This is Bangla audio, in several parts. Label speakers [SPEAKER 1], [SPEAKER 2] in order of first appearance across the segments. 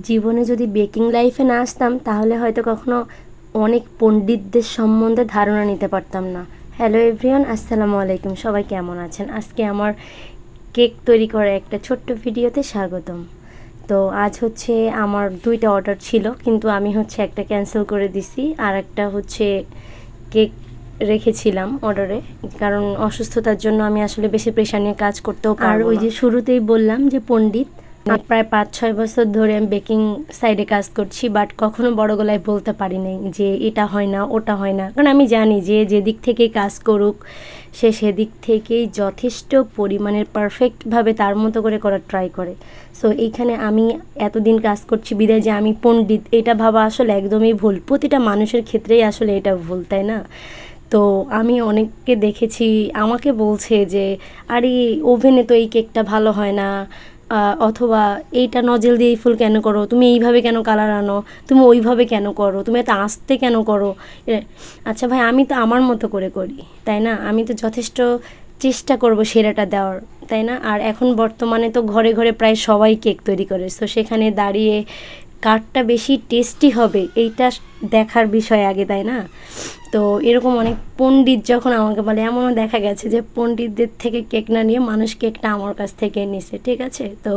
[SPEAKER 1] জীবনে যদি বেকিং লাইফে না আসতাম তাহলে হয়তো কখনো অনেক পণ্ডিতদের সম্বন্ধে ধারণা নিতে পারতাম না। হ্যালো এভরিওয়ান, আসসালামু আলাইকুম। সবাই কেমন আছেন? আজকে আমার কেক তৈরি করার একটা ছোট্ট ভিডিওতে স্বাগতম। তো আজ হচ্ছে আমার 2টা অর্ডার ছিল, কিন্তু আমি হচ্ছে একটা ক্যান্সেল করে দিছি, আর একটা হচ্ছে কেক রেখেছিলাম অর্ডারে, কারণ অসুস্থতার জন্য আমি আসলে বেশি প্রেশার নিয়ে কাজ করতেও পারবো না। আর ওই যে শুরুতেই বললাম যে পণ্ডিত, প্রায় 5-6 বছর ধরে আমি বেকিং সাইডে কাজ করছি, বাট কখনো বড় গলায় বলতে পারি নাই যে এটা হয় না ওটা হয় না, কারণ আমি জানি যে যেদিক থেকেই কাজ করুক সে সেদিক থেকেই যথেষ্ট পরিমাণের পারফেক্টভাবে তার মতো করে করার ট্রাই করে। সো এইখানে আমি এতদিন কাজ করছি বিদায় যে আমি পণ্ডিত, এটা ভাবা আসলে একদমই ভুল। প্রতিটা মানুষের ক্ষেত্রেই আসলে এটা ভুল, তাই না? তো আমি অনেককে দেখেছি আমাকে বলছে যে আরে ওভেনে তো এই কেকটা ভালো হয় না, অথবা এইটা নজেল দিয়ে ফুল কেন করো, তুমি এইভাবে কেন কালার আনো, তুমি ওইভাবে কেন করো, তুমি এত আস্তে কেন করো। আচ্ছা ভাই, আমি তো আমার মতো করে করি, তাই না? আমি তো যথেষ্ট চেষ্টা করব সেরাটা দেওয়ার, তাই না? আর এখন বর্তমানে তো ঘরে ঘরে প্রায় সবাই কেক তৈরি করে, সো সেখানে দাঁড়িয়ে কারটা বেশি টেস্টি হবে এইটা দেখার বিষয় আগে, তাই না? তো এরকম অনেক পণ্ডিত যখন আমাকে বলে, এমনও দেখা গেছে যে পণ্ডিতদের থেকে কেক না নিয়ে মানুষ কেকটা আমার কাছ থেকে নিছে, ঠিক আছে? তো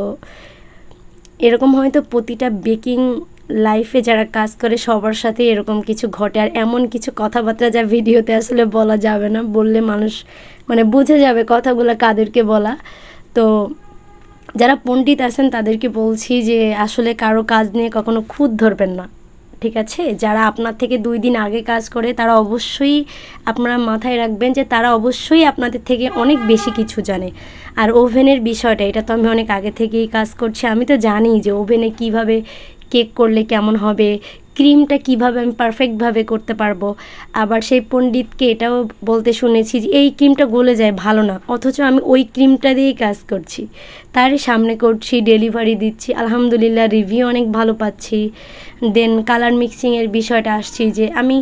[SPEAKER 1] এরকম হয়তো প্রতিটা বেকিং লাইফে যারা কাজ করে সবার সাথে এরকম কিছু ঘটে, আর এমন কিছু কথাবার্তা যা ভিডিওতে আসলে বলা যাবে না, বললে মানুষ মানে বুঝে যাবে কথাগুলো কাদেরকে বলা। তো যারা পণ্ডিত আছেন তাদেরকে বলছি যে আসলে কারো কাজ নিয়ে কখনো খুঁত ধরবেন না, ঠিক আছে? যারা আপনার থেকে 2 দিন আগে কাজ করে তারা অবশ্যই আপনারা মাথায় রাখবেন যে তারা অবশ্যই আপনাদের থেকে অনেক বেশি কিছু জানে। আর ওভেনের বিষয়টা, এটা তো আমি অনেক আগে থেকেই কাজ করছি, আমি তো জানি যে ওভেনে কিভাবে কেক করলে কেমন হবে, ক্রিমটা কিভাবে আমি পারফেক্টভাবে করতে পারবো। আবার সেই পণ্ডিতকে এটাও বলতে শুনেছি যে এই ক্রিমটা গলে যায়, ভালো না, অথচ আমি ওই ক্রিমটা দিয়েই কাজ করছি, তারই সামনে করছি, ডেলিভারি দিচ্ছি, আলহামদুলিল্লাহ রিভিউ অনেক ভালো পাচ্ছি। দেন কালার মিক্সিংয়ের বিষয়টা আসছি যে আমি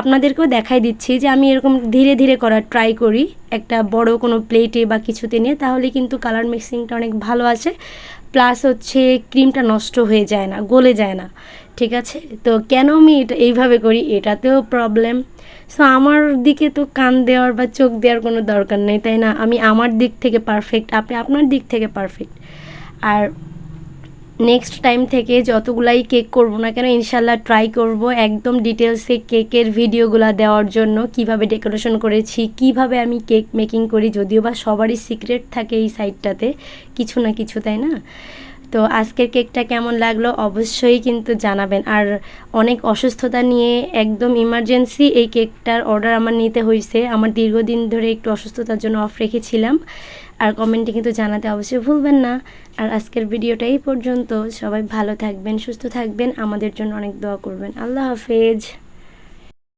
[SPEAKER 1] আপনাদেরকেও দেখাই দিচ্ছি যে আমি এরকম ধীরে ধীরে করার ট্রাই করি একটা বড় কোনো প্লেটে বা কিছুতে নিয়ে, তাহলে কিন্তু কালার মিক্সিংটা অনেক ভালো আসে, প্লাস হচ্ছে ক্রিমটা নষ্ট হয়ে যায় না, গলে যায় না, ঠিক আছে? তো কেন আমি এটা এইভাবে করি, এটাতেও প্রবলেম। সো আমার দিকে তো কান দেওয়ার বা চোখ দেওয়ার কোনো দরকার নেই, তাই না? আমি আমার দিক থেকে পারফেক্ট, আপনি আপনার দিক থেকে পারফেক্ট। আর নেক্সট টাইম থেকে যতগুলাই কেক করব না কেন ইনশাল্লাহ ট্রাই করব একদম ডিটেলসে কেকের ভিডিওগুলো দেওয়ার জন্য, কিভাবে ডেকোরেশন করেছি, কিভাবে আমি কেক মেকিং করি, যদিও বা সবারই সিক্রেট থাকে এই সাইডটাতে কিছু না কিছু, তাই না? তো আজকের কেকটা কেমন লাগলো অবশ্যই কিন্তু জানাবেন। আর অনেক অসুস্থতা নিয়ে একদম ইমার্জেন্সি এই কেকটার অর্ডার আমার নিতে হয়েছে, আমার দীর্ঘদিন ধরে একটু অসুস্থতার জন্য অফ রেখেছিলাম। আর কমেন্টে কিন্তু জানাতে অবশ্যই ভুলবেন না। আর আজকের ভিডিওটা এই পর্যন্ত, সবাই ভালো থাকবেন, সুস্থ থাকবেন, আমাদের জন্য অনেক দোয়া করবেন। আল্লাহ হাফেজ।